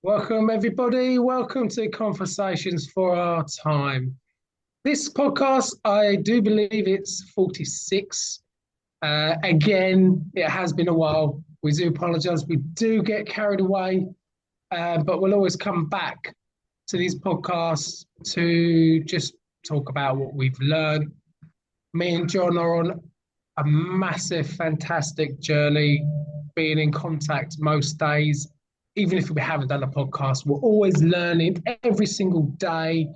Welcome, everybody. Welcome to Conversations for Our Time. This podcast, I do believe it's 46. Again, it has been a while. We do apologize. We do get carried away, but we'll always come back to these podcasts to just talk about what we've learned. Me and John are on a massive, fantastic journey, being in contact most days. Even if we haven't done a podcast, we're always learning every single day.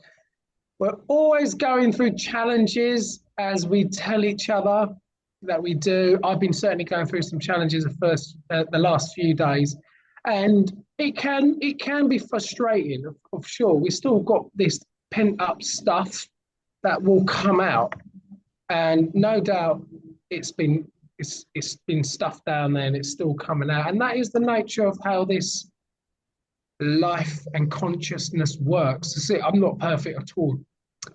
We're always going through challenges as we tell each other that we do. I've been certainly going through some challenges the last few days, and it can be frustrating. Of sure, we still got this pent up stuff that will come out, and no doubt it's been stuffed down there and it's still coming out, and that is the nature of how this life and consciousness works. See, I'm not perfect at all,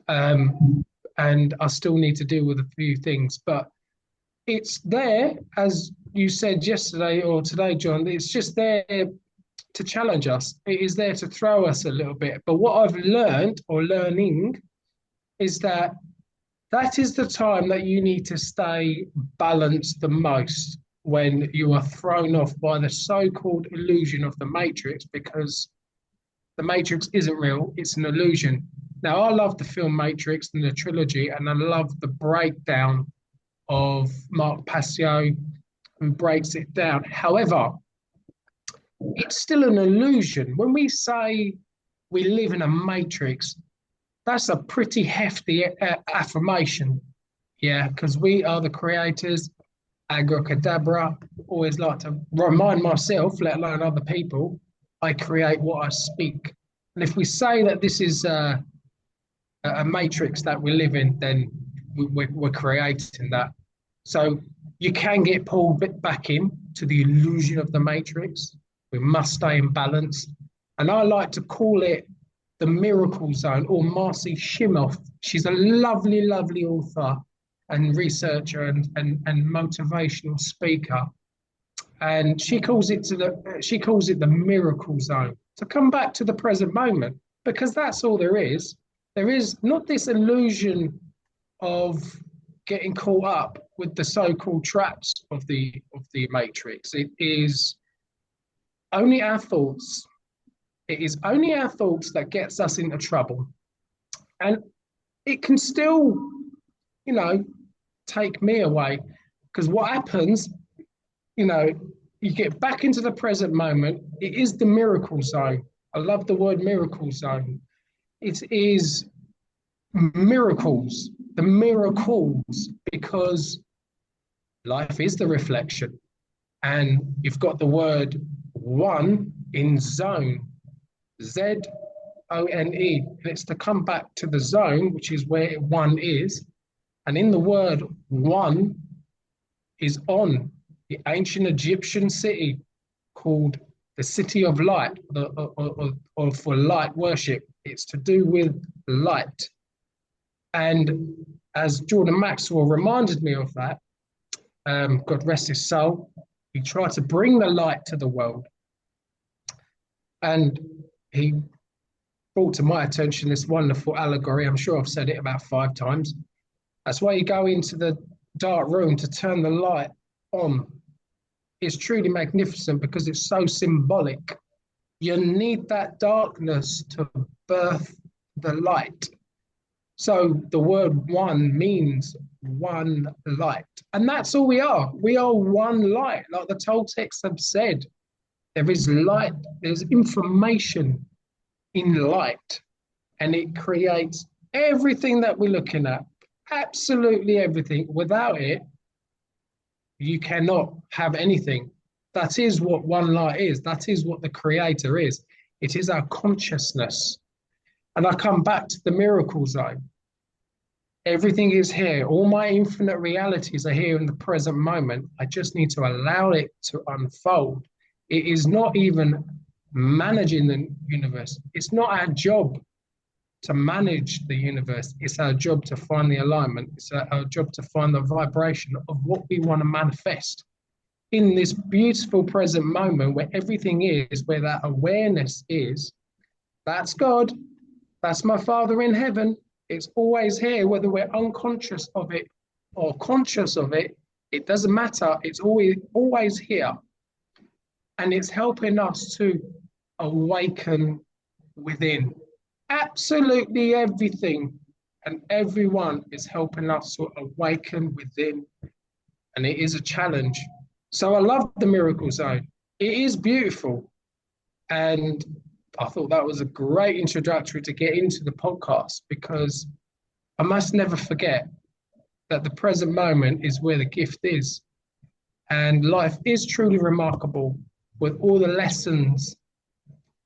and I still need to deal with a few things, but it's there, as you said yesterday or today, John. It's just there to challenge us. It is there to throw us a little bit. But what I've learned or learning is that is the time that you need to stay balanced the most, when you are thrown off by the so-called illusion of the Matrix, because the Matrix isn't real, it's an illusion. Now, I love the film Matrix and the trilogy, and I love the breakdown of Mark Passio, who breaks it down. However, it's still an illusion. When we say we live in a matrix, that's a pretty hefty affirmation, yeah, because we are the creators. Abracadabra. Always like to remind myself, let alone other people, I create what I speak. And if we say that this is a matrix that we live in, then we're creating that. So you can get pulled back in to the illusion of the matrix. We must stay in balance. And I like to call it the miracle zone, or Marcy Shimoff. She's a lovely, lovely author and researcher and motivational speaker, and she calls it the miracle zone, to come back to the present moment, because that's all there is. There is not this illusion of getting caught up with the so-called traps of the matrix. It is only our thoughts. It is only our thoughts that gets us into trouble, and it can still, take me away, because what happens, you get back into the present moment. It is the miracle zone. I love the word miracle zone. It is miracles, the miracles, because life is the reflection, and you've got the word one in zone, ZONE, and it's to come back to the zone, which is where one is. And in the word one is On, the ancient Egyptian city called the City of Light, or for light worship. It's to do with light. And as Jordan Maxwell reminded me of that, God rest his soul, he tried to bring the light to the world. And he brought to my attention this wonderful allegory. I'm sure I've said it about 5 times. That's why you go into the dark room to turn the light on. It's truly magnificent because it's so symbolic. You need that darkness to birth the light. So the word one means one light. And that's all we are. We are one light. Like the Toltecs have said, there is light, there's information in light, and it creates everything that we're looking at. Absolutely everything. Without it, you cannot have anything. That is what one light is. That is what the creator is. It is our consciousness. And I come back to the miracle zone. Everything is here. All my infinite realities are here in the present moment. I just need to allow it to unfold. It is not even managing the universe. It's not our job to manage the universe. It's our job to find the alignment. It's our job to find the vibration of what we want to manifest. in this beautiful present moment where everything is, where that awareness is, that's God, that's my Father in heaven. It's always here, whether we're unconscious of it or conscious of it, it doesn't matter. It's always here. And it's helping us to awaken within. Absolutely everything and everyone is helping us to awaken within. And it is a challenge. So I love the miracle zone. It is beautiful. And I thought that was a great introductory to get into the podcast because I must never forget that the present moment is where the gift is. And life is truly remarkable with all the lessons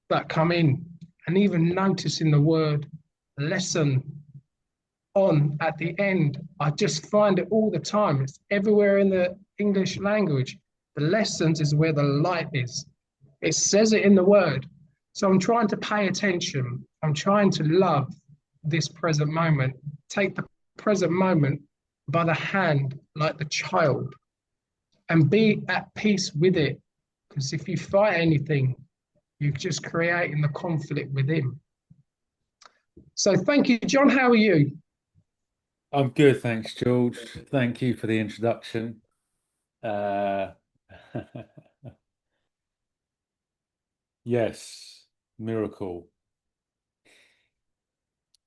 that come in. And even noticing the word lesson on at the end, I just find it all the time. It's everywhere in the English language. The lessons is where the light is. It says it in the word. So I'm trying to pay attention. I'm trying to love this present moment. Take the present moment by the hand like the child and be at peace with it. Because if you fight anything, you're just creating the conflict within. So thank you, John. How are you? I'm good, thanks, George. Thank you for the introduction. Uh, yes, miracle.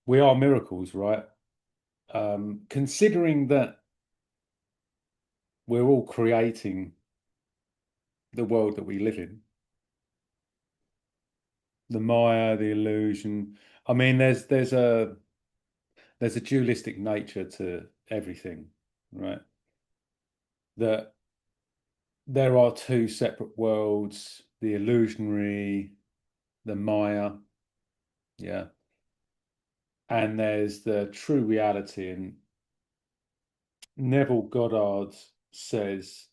We are miracles, right? Considering that we're all creating the world that we live in, the Maya, the illusion. I mean, there's a dualistic nature to everything, right? That there are two separate worlds, the illusionary, the Maya, yeah. And there's the true reality. And Neville Goddard says,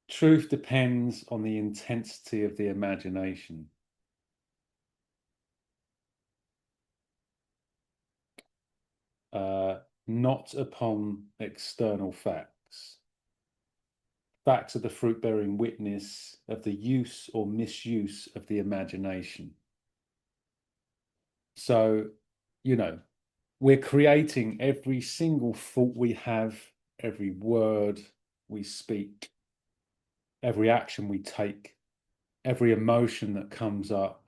truth depends on the intensity of the imagination. Not upon external facts. Facts are the fruit-bearing witness of the use or misuse of the imagination. So, you know, we're creating every single thought we have, every word we speak, every action we take, every emotion that comes up,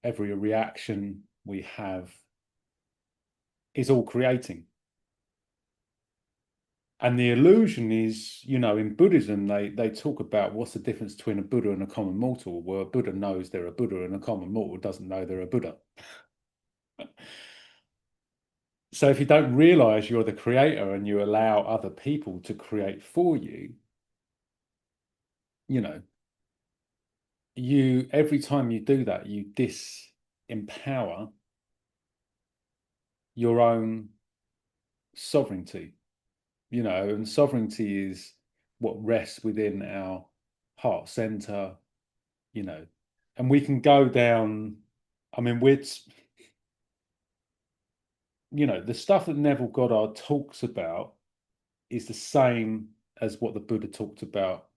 every reaction we have is all creating. And the illusion is, you know, in Buddhism, they talk about what's the difference between a Buddha and a common mortal. Well, a Buddha knows they're a Buddha and a common mortal doesn't know they're a Buddha. So if you don't realize you're the creator and you allow other people to create for you, you know, you every time you do that, you disempower your own sovereignty, you know, and sovereignty is what rests within our heart center, you know, and we can go down. I mean, you know, the stuff that Neville Goddard talks about is the same as what the Buddha talked about,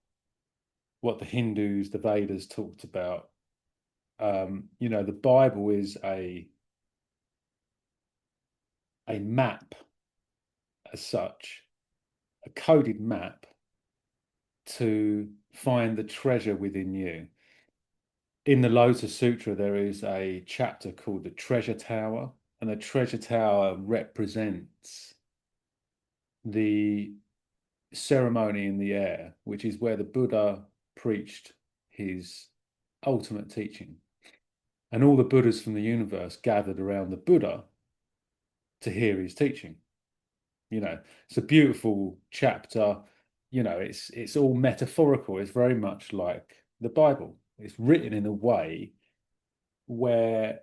what the Hindus, the Vedas talked about. You know, the Bible is a map as such, a coded map to find the treasure within you. In the Lotus Sutra, there is a chapter called the Treasure Tower, and the Treasure Tower represents the ceremony in the air, which is where the Buddha preached his ultimate teaching. And all the Buddhas from the universe gathered around the Buddha to hear his teaching. You know, it's a beautiful chapter. You know, it's all metaphorical. It's very much like the Bible. It's written in a way where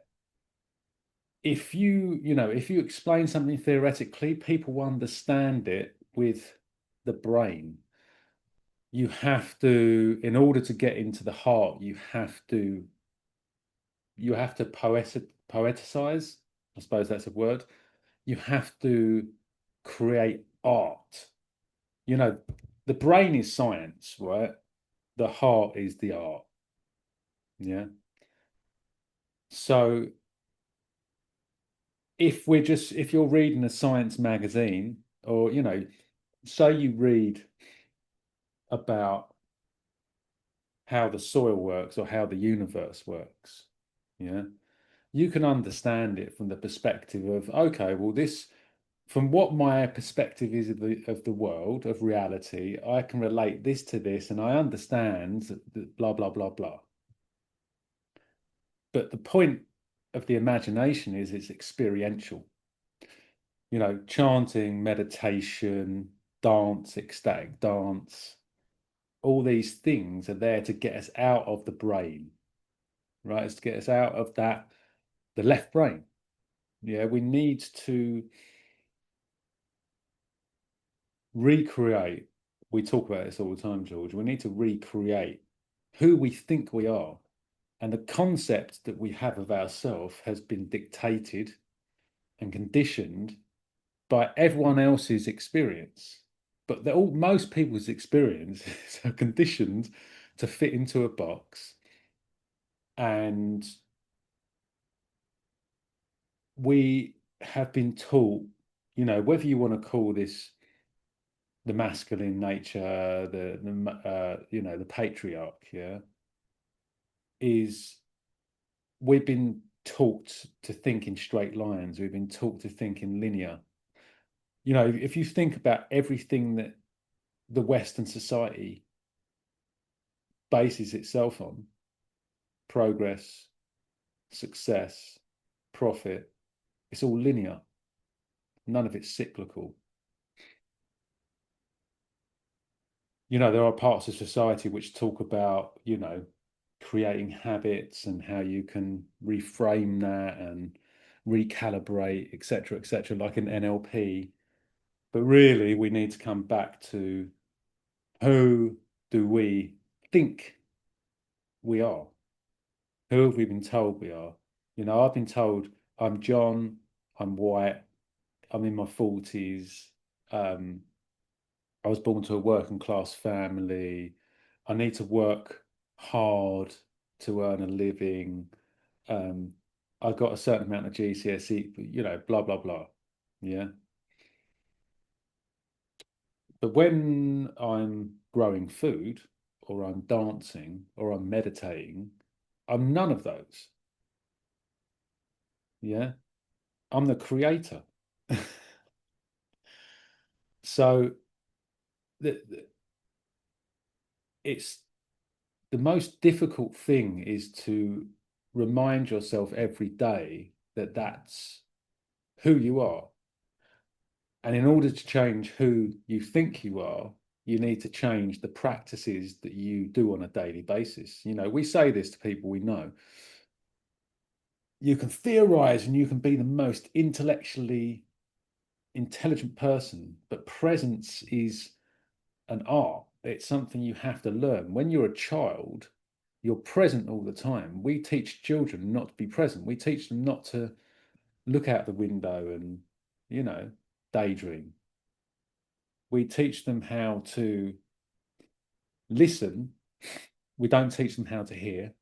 if you explain something theoretically, people will understand it with the brain. You have to, in order to get into the heart, you have to poeticize. I suppose that's a word. You have to create art. You know, the brain is science, right? The heart is the art. Yeah. So if you're reading a science magazine, or, say you read about how the soil works or how the universe works, yeah, you can understand it from the perspective of, okay, well, this, from what my perspective is of the world, of reality, I can relate this to this, and I understand that blah, blah, blah, blah. But the point of the imagination is it's experiential. Chanting, meditation, dance, ecstatic dance, all these things are there to get us out of the brain, right? It's to get us out of the left brain. Yeah, we need to recreate. We talk about this all the time, George. We need to recreate who we think we are. And the concept that we have of ourselves has been dictated and conditioned by everyone else's experience. But most people's experiences are conditioned to fit into a box. And we have been taught, whether you want to call this the masculine nature, the patriarch, yeah, is we've been taught to think in straight lines. We've been taught to think in linear. If you think about everything that the Western society bases itself on, progress, success, profit, it's all linear. None of it's cyclical. There are parts of society which talk about, creating habits and how you can reframe that and recalibrate, etc., like in NLP. But really, we need to come back to, who do we think we are? Who have we been told we are? I've been told I'm John, I'm white, I'm in my 40s, I was born to a working class family, I need to work hard to earn a living, I got a certain amount of GCSE, blah, blah, blah. Yeah. But when I'm growing food, or I'm dancing, or I'm meditating, I'm none of those. Yeah. I'm the creator. So it's the most difficult thing is to remind yourself every day that that's who you are. And in order to change who you think you are, you need to change the practices that you do on a daily basis. We say this to people we know. You can theorize and you can be the most intellectually intelligent person, but presence is an art. It's something you have to learn. When you're a child, you're present all the time. We teach children not to be present. We teach them not to look out the window and, daydream. We teach them how to listen. We don't teach them how to hear.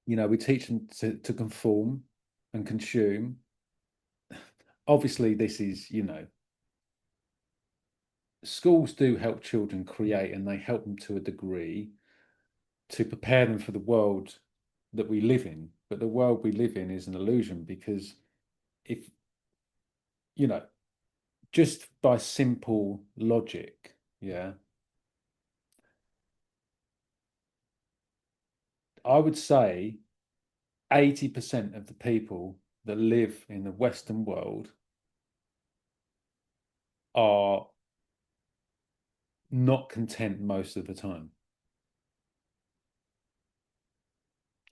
We teach them to conform and consume. Obviously, this is, schools do help children create, and they help them to a degree to prepare them for the world that we live in. But the world we live in is an illusion, because if, just by simple logic, yeah, I would say 80% of the people that live in the Western world are not content most of the time.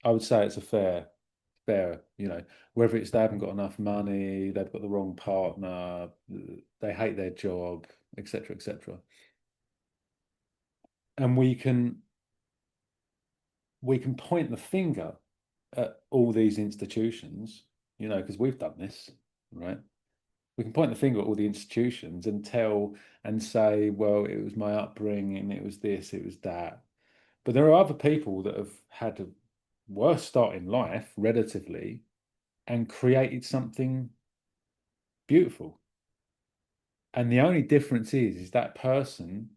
I would say it's a fair, whether it's they haven't got enough money, they've got the wrong partner, they hate their job, etc., and we can point the finger at all these institutions, because we've done this, right? We can point the finger at all the institutions and tell and say, well, it was my upbringing, it was this, it was that. But there are other people that have had a worse start in life, relatively, and created something beautiful. And the only difference is that person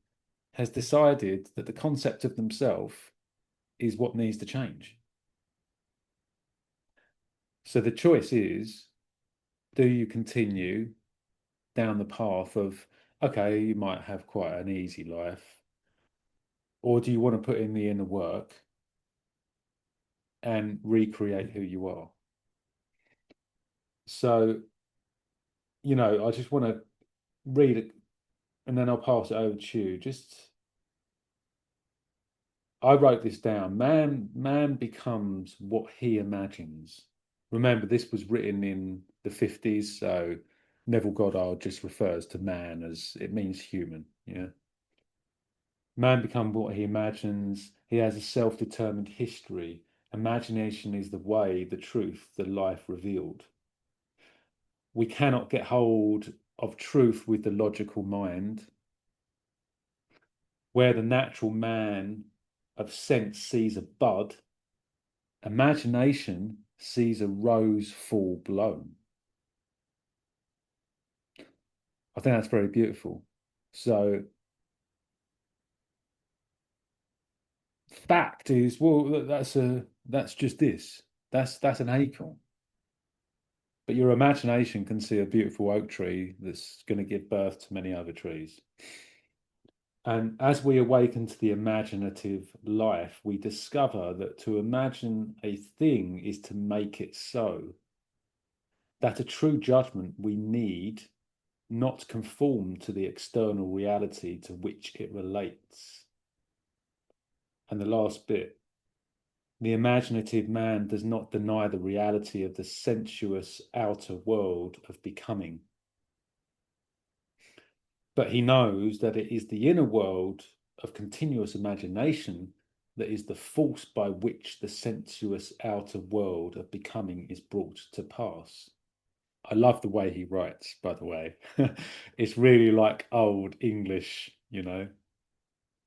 has decided that the concept of themselves is what needs to change. So the choice is, do you continue down the path of, okay, you might have quite an easy life, or do you want to put in the inner work and recreate who you are? So, I just want to read it and then I'll pass it over to you. I wrote this down. Man becomes what he imagines. Remember, this was written in the 50s, so Neville Goddard just refers to man as it means human. Yeah. Man becomes what he imagines. He has a self-determined history. Imagination is the way, the truth, the life revealed. We cannot get hold of truth with the logical mind. Where the natural man of sense sees a bud, imagination sees a rose full blown. I think that's very beautiful. So, fact is, well, that's just this. That's an acorn. But your imagination can see a beautiful oak tree that's going to give birth to many other trees. And as we awaken to the imaginative life, we discover that to imagine a thing is to make it so. That a true judgment we need not conform to the external reality to which it relates. And the last bit, the imaginative man does not deny the reality of the sensuous outer world of becoming. But he knows that it is the inner world of continuous imagination that is the force by which the sensuous outer world of becoming is brought to pass. I love the way he writes, by the way. It's really like old English,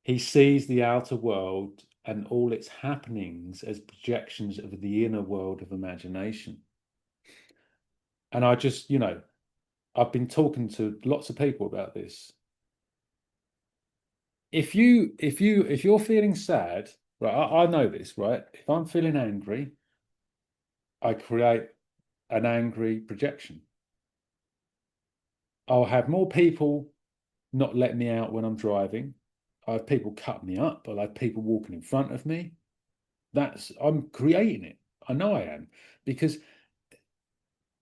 He sees the outer world and all its happenings as projections of the inner world of imagination. And I just, I've been talking to lots of people about this. If you're feeling sad, right, I know this, right? If I'm feeling angry, I create an angry projection. I'll have more people not let me out when I'm driving. I have people cut me up. I'll have people walking in front of me. I'm creating it. I know I am. Because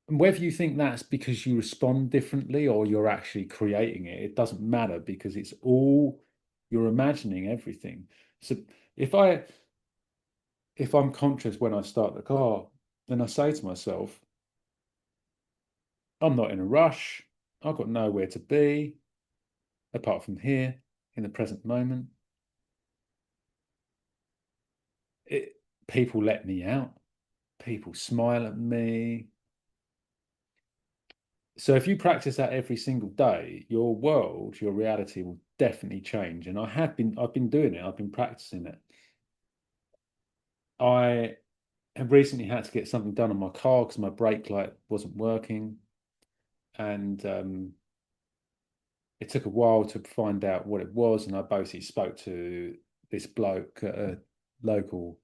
whether you think that's because you respond differently or you're actually creating it, it doesn't matter because it's all you're imagining everything. So if I if I'm conscious when I start the car, then I say to myself, I'm not in a rush. I've got nowhere to be apart from here in the present moment. People let me out. People smile at me. So if you practice that every single day, your world, your reality will definitely change. And I've been doing it. I've been practicing it. I have recently had to get something done on my car because my brake light wasn't working. And it took a while to find out what it was. And I basically spoke to this bloke at a local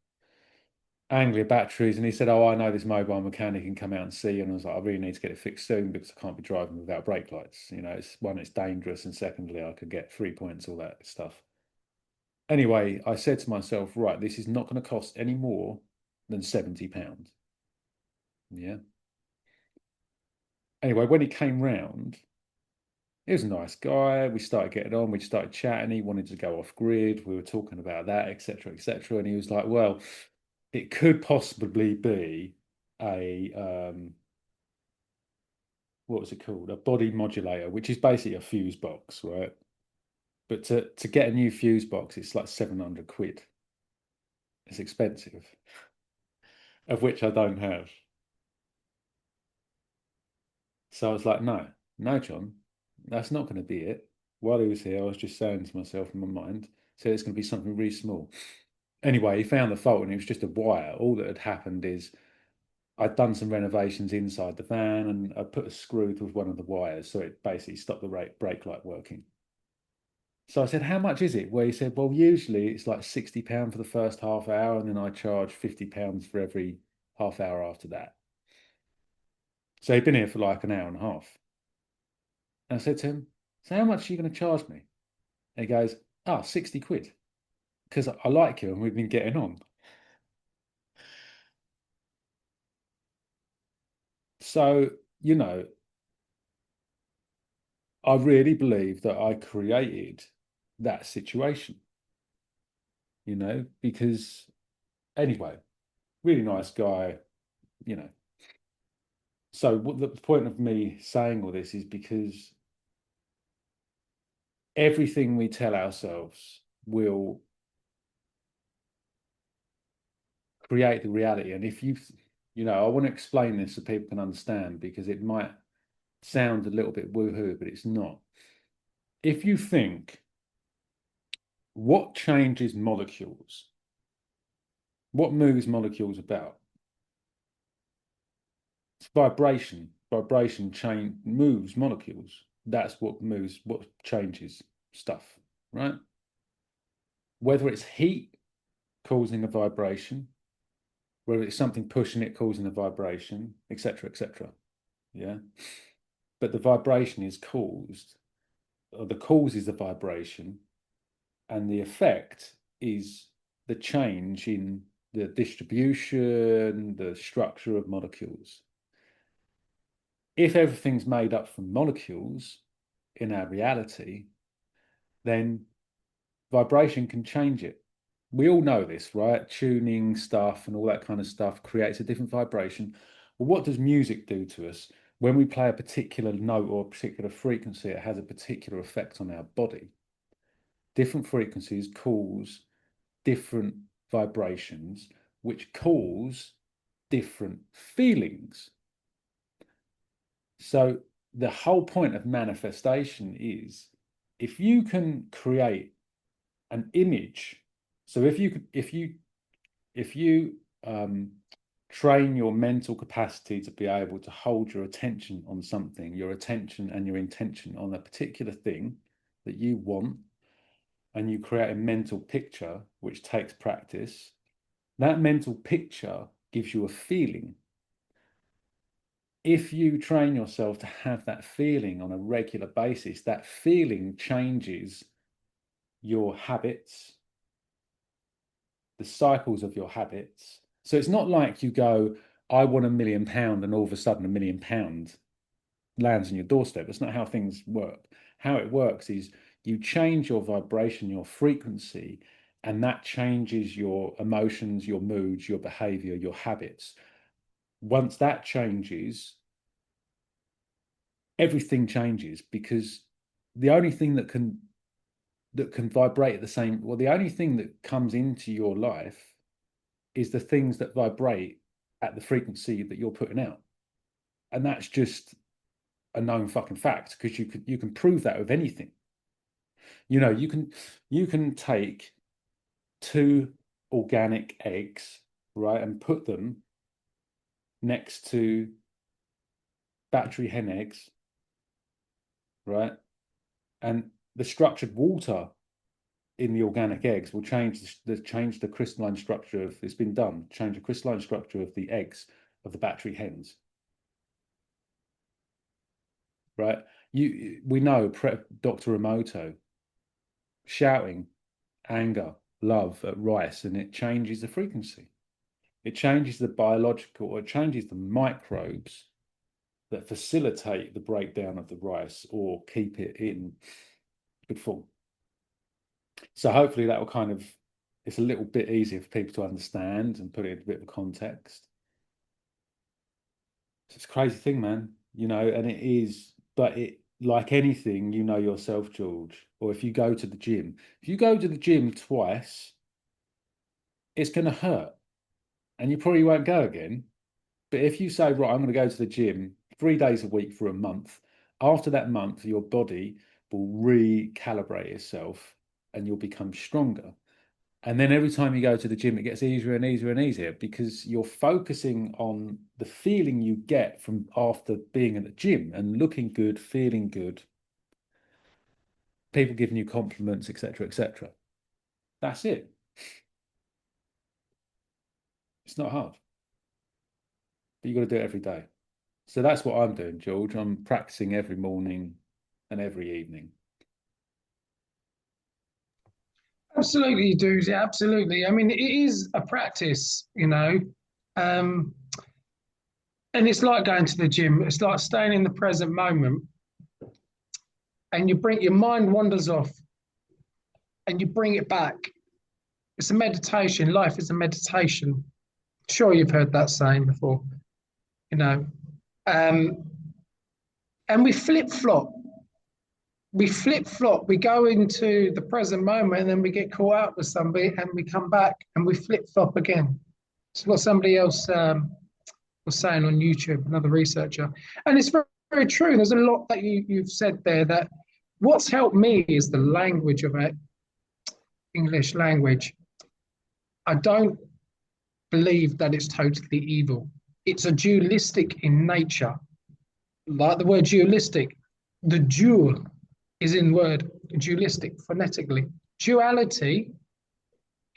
Anglia batteries, and he said, "Oh, I know this mobile mechanic can come out and see." And I was like, "I really need to get it fixed soon because I can't be driving without brake lights. It's dangerous, and secondly, I could get 3 points, all that stuff." Anyway, I said to myself, "Right, this is not going to cost any more than £70." Yeah. Anyway, when he came round, he was a nice guy. We started getting on. We started chatting. He wanted to go off grid. We were talking about that, etc., etc. And he was like, "Well, it could possibly be a what was it called? A body modulator, which is basically a fuse box, right? But to get a new fuse box, it's like 700 quid. It's expensive, of which I don't have. So I was like, no. no, John, that's not going to be it. While he was here, I was just saying to myself in my mind, so it's going to be something really small. Anyway, he found the fault and it was just a wire. All that had happened is I'd done some renovations inside the van and I put a screw to one of the wires, so it basically stopped the brake light working. So I said, how much is it? Well, he said, well, usually it's like £60 for the first half hour, and then I charge £50 for every half hour after that. So he'd been here for like an hour and a half. And I said to him, so how much are you going to charge me? And he goes, oh, 60 quid. Because I like you and we've been getting on. So, you know, I really believe that I created that situation, because anyway, really nice guy, you know. So what the point of me saying all this is because everything we tell ourselves will create the reality. And if I want to explain this so people can understand, because it might sound a little bit woohoo, but it's not. If you think, what changes molecules? What moves molecules about? It's vibration. Vibration moves molecules. That's what changes stuff, right? Whether it's heat causing a vibration, whether it's something pushing it causing a vibration, etc., etc. Yeah. But the vibration is caused, or the cause is the vibration, and the effect is the change in the distribution, the structure of molecules. If everything's made up from molecules in our reality, then vibration can change it. We all know this, right? Tuning stuff and all that kind of stuff creates a different vibration. Well, what does music do to us? When we play a particular note or a particular frequency, it has a particular effect on our body. Different frequencies cause different vibrations, which cause different feelings. So the whole point of manifestation is, if you can create an image, so if you train your mental capacity to be able to hold your attention on something, your attention and your intention on a particular thing that you want, and you create a mental picture, which takes practice, that mental picture gives you a feeling. If you train yourself to have that feeling on a regular basis, that feeling changes your habits, the cycles of your habits. So it's not like you go, I want £1 million, and all of a sudden £1 million lands on your doorstep. That's not how things work. How it works is you change your vibration, your frequency, and that changes your emotions, your moods, your behavior, your habits. Once that changes, everything changes, because the only thing that can vibrate at the same, well, the only thing that comes into your life is the things that vibrate at the frequency that you're putting out. And that's just a known fucking fact, because you can prove that with anything. You can take 2 organic eggs, right, and put them next to battery hen eggs, right? And the structured water in the organic eggs will change the crystalline structure of, it's been done, change the crystalline structure of the eggs of the battery hens. Right? We know Dr. Emoto shouting anger, love at rice, and it changes the frequency. It changes the biological, or it changes the microbes that facilitate the breakdown of the rice or keep it in good form. So hopefully that will it's a little bit easier for people to understand and put it in a bit of context. It's a crazy thing, man, and it is, but like anything, yourself, George, or if you go to the gym, twice, it's going to hurt and you probably won't go again. But if you say, right, I'm going to go to the gym 3 days a week for a month, after that month, your body will recalibrate itself and you'll become stronger. And then every time you go to the gym, it gets easier and easier and easier because you're focusing on the feeling you get from after being at the gym and looking good, feeling good, people giving you compliments, etc., etc. That's it. It's not hard, but you've got to do it every day. So that's what I'm doing, George. I'm practicing every morning and every evening. Absolutely, you do. Yeah, absolutely. I mean, it is a practice, and it's like going to the gym. It's like staying in the present moment, and your mind wanders off, and you bring it back. It's a meditation. Life is a meditation. Sure, you've heard that saying before, you know. Um, and we flip flop. We flip flop. We go into the present moment, and then we get caught out with somebody, and we come back and we flip flop again. It's what somebody else was saying on YouTube, another researcher, and it's very, very true. There's a lot that you've said there. That what's helped me is the language of it, English language. I don't believe that it's totally evil. It's a dualistic in nature, like the word dualistic. The dual is in word dualistic phonetically. Duality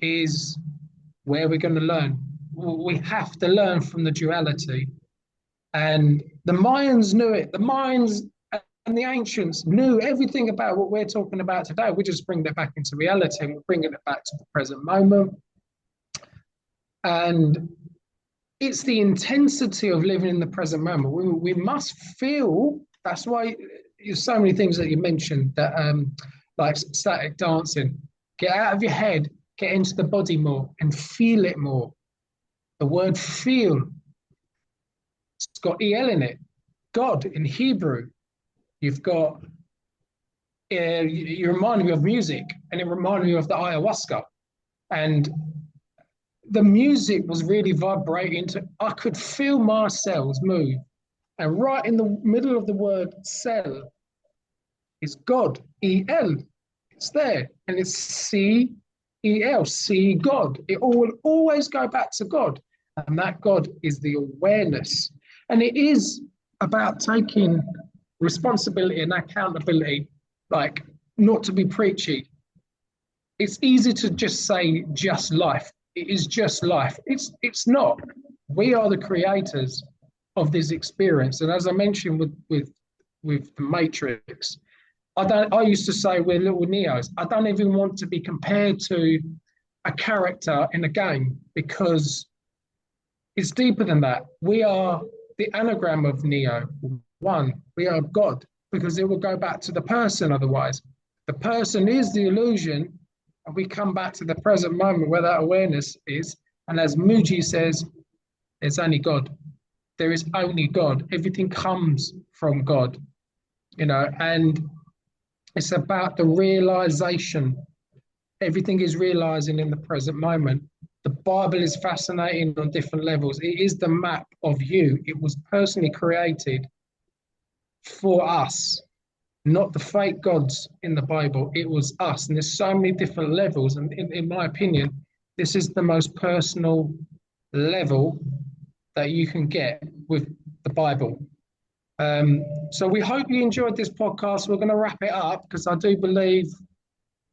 is where we're going to learn. We have to learn from the duality. And the Mayans knew it. The Mayans and the ancients knew everything about what we're talking about today. We just bring that back into reality and we're bringing it back to the present moment. And it's the intensity of living in the present moment. We must feel, that's why there's so many things that you mentioned that like static dancing. Get out of your head, get into the body more and feel it more. The word feel, it's got EL in it. God in Hebrew. You've got, you remind me of music and it reminded me of the ayahuasca. And the music was really vibrating. I could feel my cells move. And right in the middle of the word cell is God, E-L. It's there. And it's C-E-L, see God. It all will always go back to God. And that God is the awareness. And it is about taking responsibility and accountability, like not to be preachy. It's easy to just say just life. It is just life. It's not. We are the creators of this experience. And as I mentioned with the Matrix, I used to say we're little Neos. I don't even want to be compared to a character in a game because it's deeper than that. We are the anagram of Neo. One, we are God, because it will go back to the person otherwise. The person is the illusion, and we come back to the present moment where that awareness is. And as Muji says, there's only God. There is only God. Everything comes from God, and it's about the realization. Everything is realizing in the present moment. The Bible is fascinating on different levels. It is the map of you. It was personally created for us, not the fake gods in the Bible. It was us. And there's so many different levels. And in my opinion, this is the most personal level that you can get with the Bible. So we hope you enjoyed this podcast. We're going to wrap it up because I do believe,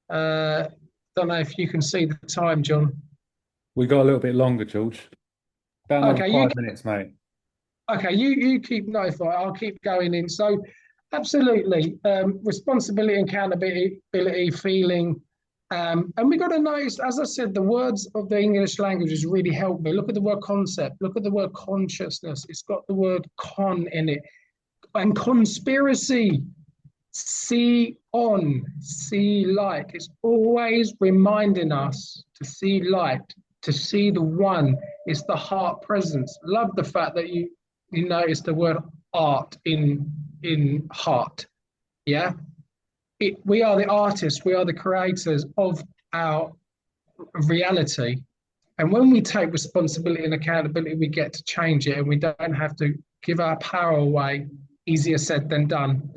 don't know if you can see the time, John. We got a little bit longer, George. About another Okay, 5 minutes, mate. Okay, you keep notified. I'll keep going in. So, absolutely, responsibility, accountability, feeling, and we got to notice, as I said, the words of the English language has really helped me. Look at the word concept. Look at the word consciousness. It's got the word con in it, and conspiracy. See on, see light. It's always reminding us to see light, to see the one. It's the heart presence. Love the fact that you notice the word art in heart. Yeah. We are the artists, we are the creators of our reality. And when we take responsibility and accountability, we get to change it and we don't have to give our power away easier said than done.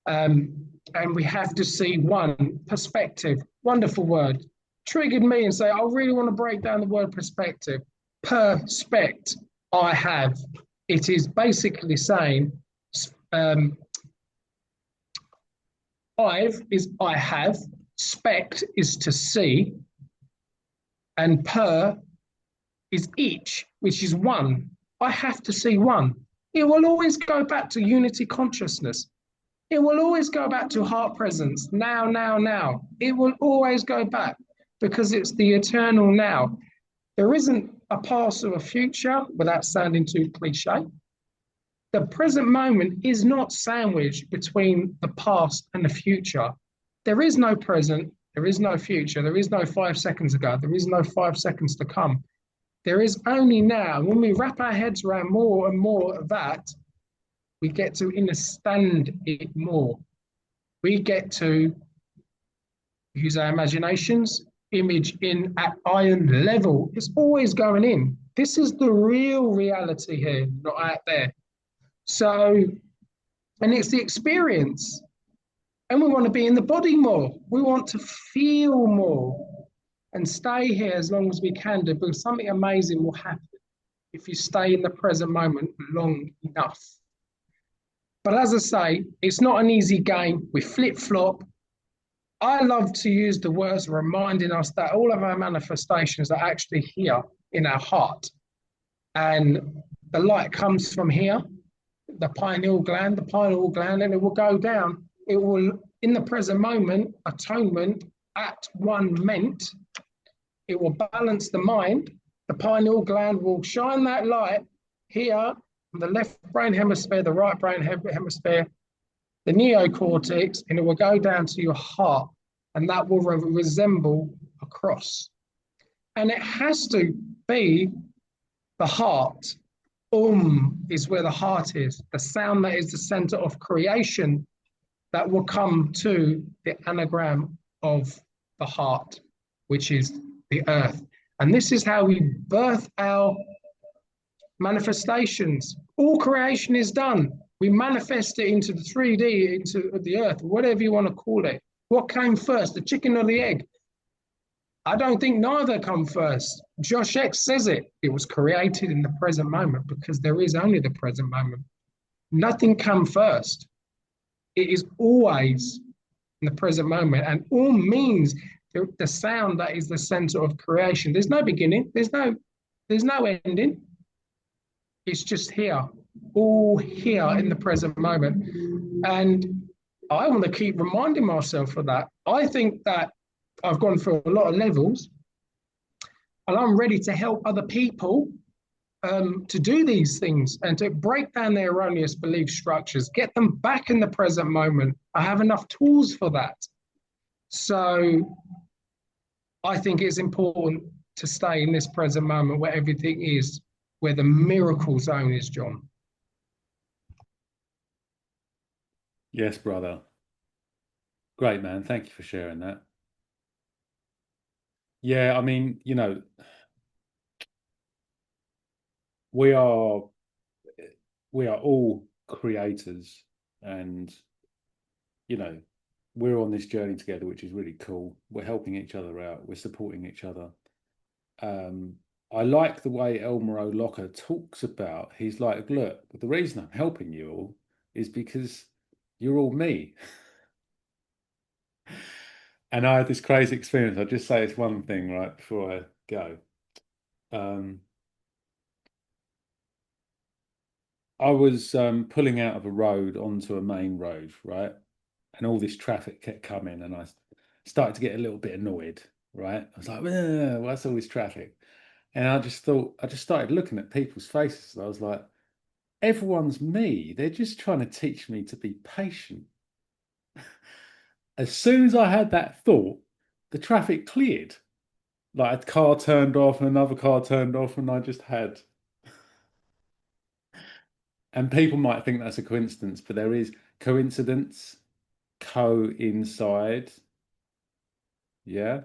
And we have to see one perspective. Wonderful word. Triggered me and say, I really want to break down the word perspective. Perspect, I have. It is basically saying, um, I've is I have, spect is to see, and per is each, which is one. I have to see one. It will always go back to unity consciousness. It will always go back to heart presence. Now, now, now. It will always go back because it's the eternal now. There isn't a past or a future without sounding too cliche. The present moment is not sandwiched between the past and the future. There is no present, there is no future, there is no 5 seconds ago, there is no 5 seconds to come. There is only now. When we wrap our heads around more and more of that, we get to understand it more. We get to use our imaginations, image in at iron level. It's always going in. This is the real reality here, not out there. So, and it's the experience. And we want to be in the body more. We want to feel more and stay here as long as we can do, because something amazing will happen if you stay in the present moment long enough. But as I say, it's not an easy game. We flip-flop. I love to use the words reminding us that all of our manifestations are actually here in our heart. And the light comes from here, the pineal gland, and it will go down. It will, in the present moment, atonement at one meant, it will balance the mind. The pineal gland will shine that light here, the left brain hemisphere, the right brain hemisphere, the neocortex, and it will go down to your heart, and that will resemble a cross. And it has to be the heart. Is where the heart is, the sound that is the center of creation that will come to the anagram of the heart, which is the earth. And this is how we birth our manifestations. All creation is done. We manifest it into the 3D, into the earth, whatever you want to call it. What came first, the chicken or the egg? I don't think neither come first. Josh X says it. It was created in the present moment because there is only the present moment. Nothing come first. It is always in the present moment, and all means the sound that is the center of creation. There's no beginning. There's no ending. It's just here, all here in the present moment. And I want to keep reminding myself of that. I think that I've gone through a lot of levels, and I'm ready to help other people to do these things and to break down their erroneous belief structures, get them back in the present moment. I have enough tools for that. So I think it's important to stay in this present moment where everything is, where the miracle zone is, John. Yes, brother. Great, man. Thank you for sharing that. Yeah, I mean, we are all creators, and we're on this journey together, which is really cool. We're helping each other out. We're supporting each other. I like the way Elmer O'Locker talks about, he's like, look, the reason I'm helping you all is because you're all me. And I had this crazy experience. I'll just say it's one thing right before I go. I was pulling out of a road onto a main road, right? And all this traffic kept coming, and I started to get a little bit annoyed, right? I was like, what's all this traffic? And I just started looking at people's faces. And I was like, everyone's me. They're just trying to teach me to be patient. As soon as I had that thought, the traffic cleared. Like a car turned off and another car turned off, and I just had. And people might think that's a coincidence, but there is coincidence, coincide. Yeah.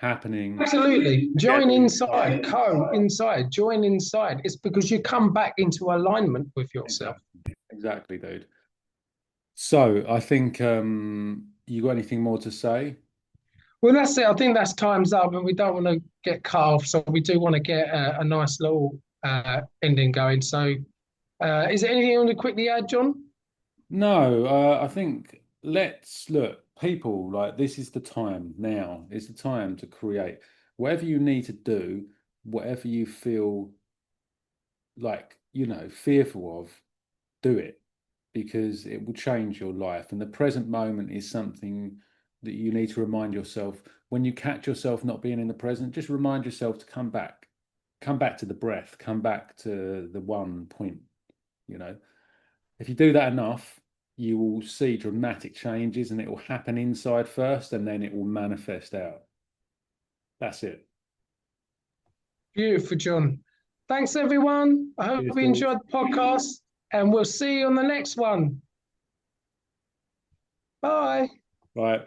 happening Absolutely. Join together inside, inside, join inside. It's because you come back into alignment with yourself. Exactly, dude. So I think you got anything more to say? Well, that's it. I think that's time's up, and we don't want to get cut off. So we do want to get a nice little ending going. So, is there anything you want to quickly add, John? No, I think let's look, people, like this is the time now. It's the time to create whatever you need to do, whatever you feel like, fearful of, do it because it will change your life. And the present moment is something that you need to remind yourself. When you catch yourself not being in the present, just remind yourself to come back to the breath, come back to the one point, you know. If you do that enough, you will see dramatic changes and it will happen inside first and then it will manifest out. That's it. Beautiful, John. Thanks, everyone. I hope Cheers, you dude. enjoyed the podcast, and we'll see you on the next one. Bye. Right.